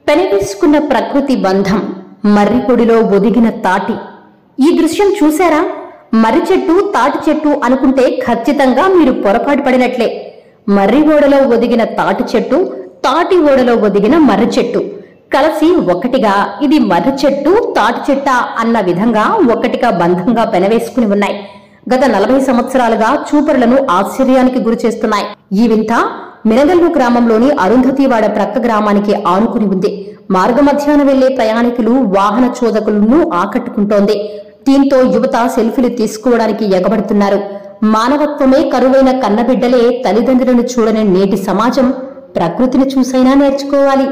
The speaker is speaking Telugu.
పెనవేసుకున్న ప్రకృతి బంధం, మర్రిపొడిలో ఒదిగిన తాటి. ఈ దృశ్యం చూశారా? మర్రి చెట్టు తాటి చెట్టు అనుకుంటే ఖచ్చితంగా మీరు పొరపాటు పడినట్లే. మర్రి ఓడలో ఒదిగిన తాటి చెట్టు, తాటి ఓడలో ఒదిగిన మర్రి చెట్టు కలిసి ఒక్కటిగా ఇది మర్రి చెట్టు తాటి చెట్ట అన్న విధంగా ఒక్కటిగా బంధంగా పెనవేసుకుని ఉన్నాయి. గత 40 సంవత్సరాలుగా చూపరులను ఆశ్చర్యానికి గురి చేస్తున్నాయి. ఈ వింత మినగల్లు గ్రామంలోని అరుంధతివాడ ప్రక్క గ్రామానికి ఆనుకుని ఉంది. మార్గమధ్యాన వెళ్లే ప్రయాణికులు, వాహన చోదకులను ఆకట్టుకుంటోంది. దీంతో యువత సెల్ఫీలు తీసుకోవడానికి ఎగబడుతున్నారు. మానవత్వమే కరువైన కన్నబిడ్డలే తల్లిదండ్రులను చూడని నేటి సమాజం ప్రకృతిని చూసైనా నేర్చుకోవాలి.